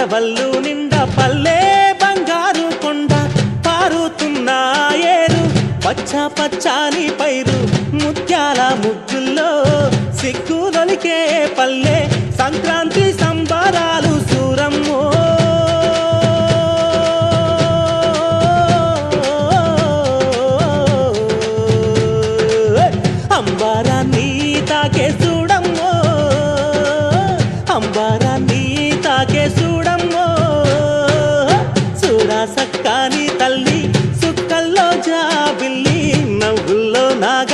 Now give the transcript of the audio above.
పల్లవల్లు నిండా పల్లె బంగారు కొండ పారుతున్న ఏరు పచ్చ పచ్చాని పైరు ముత్యాల ముగ్గుల్లో సిగ్గులొలికే పల్లె సంక్రాంతి సంబరాలు సూరమ్మో అంబారాన్ని తాకే చూడమ్మో అంబారాన్ని తాకే చూడమ్మో చూడా సక్కాని తల్లి సుక్కల్లో జాబిల్లి నవ్వుల్లో నాగ